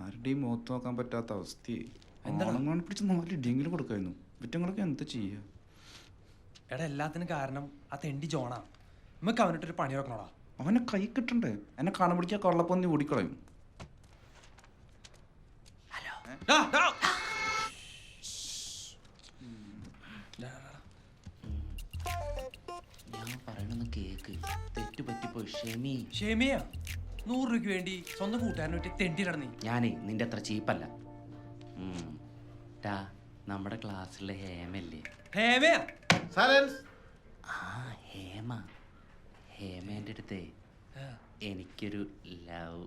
ആരുടെയും മുഖത്ത് നോക്കാൻ പറ്റാത്ത അവസ്ഥയെ ഓണങ്ങൾ പിടിച്ച് 4 ഇടിയെങ്കിലും കൊടുക്കായിരുന്നു. വിറ്റങ്ങളൊക്കെ എന്താ ചെയ്യുക? എടാ എല്ലാത്തിനും കാരണം ആ തെണ്ടി ജോണാ. നമുക്ക് അവനിട്ടൊരു പണി വെക്കണോടാ. അവനെ കൈ കിട്ടണ്ടേ? എന്നെ കാണാൻ പിടിക്കാൻ കൊള്ളപ്പൊന്നി ഓടിക്കളയും. ഞാൻ പറയണെന്ന് കേക്ക്. തെറ്റ് പറ്റിപ്പോ ക്ഷമിയാ 100 രൂപയ്ക്ക് വേണ്ടി സ്വന്തം കൂട്ടുകാരനെ പറ്റി തെണ്ടി നടന്നീ. ഞാനേ നിന്റെ അത്ര ചീപ്പല്ല. നമ്മുടെ ക്ലാസ്സിലെ ഹേമല്ലേ? ഹേമയാ? ആ ഹേമ. ഹേമേന്റെ അടുത്തേ എനിക്കൊരു ലവ്.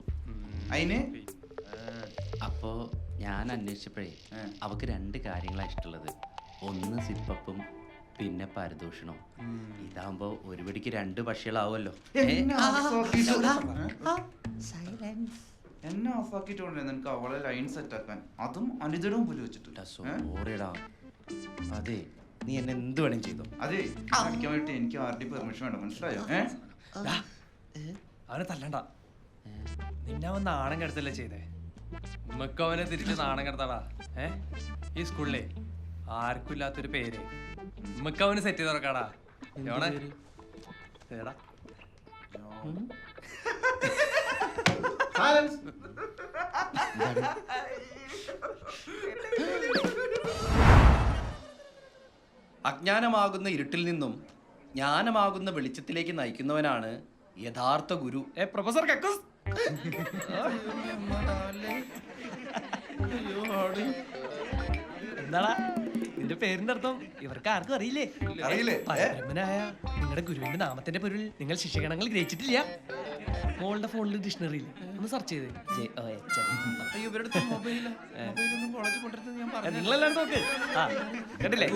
അപ്പോ ഞാൻ അന്വേഷിച്ചപ്പോഴേ അവക്ക് 2 കാര്യങ്ങളാണ് ഇഷ്ടമുള്ളത്. ഒന്ന് സിപ്പപ്പും പിന്നെ പരദൂഷണം. ഇതാകുമ്പോ ഒരു പിടിക്ക് 2 പക്ഷികളാവുമല്ലോ. എന്നെ ഓഫാക്കിട്ടോണ്ടേ നിനക്ക് അവളെ ലൈൻ സെറ്റ് ആക്കാൻ. അതും അനുജടവും പോലും വെച്ചിട്ടില്ല. സോറിയടാ. അതെ നീ എന്നെ എന്ത് വേണേലും ചെയ്തോ. അതെ അടിക്കാൻ വേണ്ടി എനിക്ക് ആരുടെയും പെർമിഷൻ വേണ്ട, മനസ്സിലായോ? അവനെ തല്ലണ്ട. നിന്നെ അവൻ നാണം കെടുത്തല്ലേ ചെയ്തേ. നമുക്ക് അവനെ തിരിച്ച് നാണം കെടുത്താടാ. ഈ സ്കൂളിലെ ആർക്കും ഇല്ലാത്തൊരു പേര് നമുക്ക് അവന് സെറ്റ് ചെയ്ത് തുറക്കാടാ. അജ്ഞാനമാകുന്ന ഇരുട്ടിൽ നിന്നും ജ്ഞാനമാകുന്ന വെളിച്ചത്തിലേക്ക് നയിക്കുന്നവനാണ് യഥാർത്ഥ ഗുരു. പ്രൊഫസർ കക്കൂസ്. എന്താടാ നിന്റെ പേരിന്റെ അർത്ഥം? ഇവർക്ക് ആർക്കും അറിയില്ലേ? പരബ്രഹ്മനായ നിങ്ങളുടെ ഗുരുവിന്റെ നാമത്തിന്റെ പൊരുൾ നിങ്ങൾ ശിഷ്യഗണങ്ങൾ ഗ്രഹിച്ചിട്ടില്ല? മോളുടെ ഫോണിൽ ഡിക്ഷണറിയിൽ ഒന്ന് സെർച്ച് ചെയ്ത് നിങ്ങളെല്ലാരും നോക്ക്. കണ്ടില്ലേ?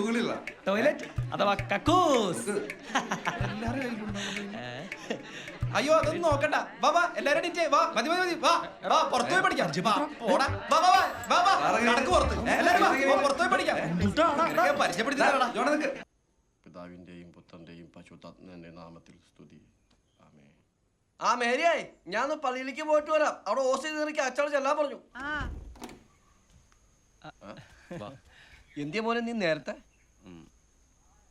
ടോയ്ലറ്റ് അഥവാ കക്കൂസ്. അയ്യോ അതൊന്നും നോക്കണ്ട. വാ വാ എല്ലാരും വാ. മതി മതി മതി. വാ വാ പുറത്തു പോയി പഠിക്കാം. പിതാവിന്റെയും പുത്രന്റെയും പരിശുദ്ധാത്മാവിന്റെ നാമത്തിൽ സ്തുതി. ആമേൻ. ആ മേരിയായി ഞാൻ പള്ളിയിലേക്ക് പോയിട്ട് വരാം. അവിടെ ഓസ് ചെയ്ത് എനിക്ക് അച്ചാൾ ചെല്ലാൻ പറഞ്ഞു. എന്തിയ മോനെ നീ നേരത്തെ?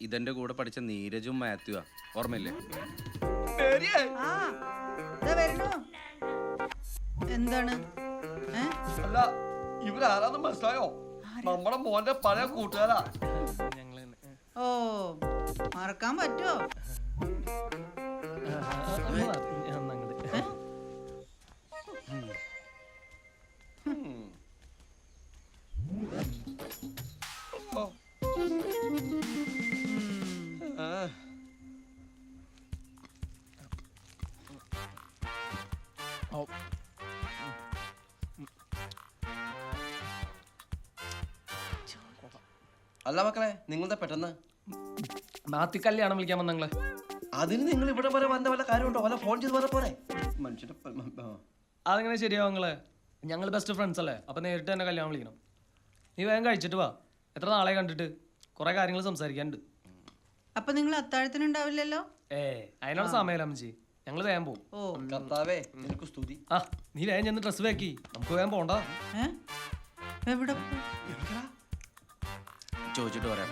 ഇതെന്റെ കൂടെ പഠിച്ച നീരജും മാത്യുവാ, ഓർമ്മയില്ലേ? എന്താണ്? അല്ല ഇവരാരാന്ന് മനസ്സിലായോ? നമ്മുടെ മോന്റെ പഴയ കൂട്ടുകാരാ. ഓ മറക്കാൻ പറ്റുമോ? അല്ല മക്കളെ നിങ്ങളുടെ പെട്ടെന്ന് നാത്തി കല്യാണം വിളിക്കാൻ വന്നങ്ങളെ. അതിന് നിങ്ങൾ ഇവിടെ വരെ വന്ന വല്ല കാര്യമുണ്ടോ? വല്ല ഫോൺ ചെയ്ത് വരെ പോരെ മനുഷ്യന്റെ. അതെങ്ങനെ ശരിയാവും നിങ്ങളെ? ഞങ്ങൾ ബെസ്റ്റ് ഫ്രണ്ട്സ് അല്ലേ? അപ്പൊ നേരിട്ട് തന്നെ കല്യാണം വിളിക്കണം. നീ വേഗം കഴിച്ചിട്ട് വാ. എത്ര നാളെ കണ്ടിട്ട് കുറെ കാര്യങ്ങൾ സംസാരിക്കാനുണ്ട്. അപ്പൊ നിങ്ങൾ അത്താഴത്തിനുണ്ടാവില്ലല്ലോ? അതിനോട് സമയമില്ല അമ്മച്ചി. ഞങ്ങൾ വേഗം പോകും. ഓ കർത്താവേ നിനക്ക് സ്തുതി. നീ വേഗം ചെന്ന് ഡ്രസ് വെക്കി. നമുക്ക് വേഗം പോണ്ട. എവിടെ ചോദിച്ചിട്ട് പറയാം.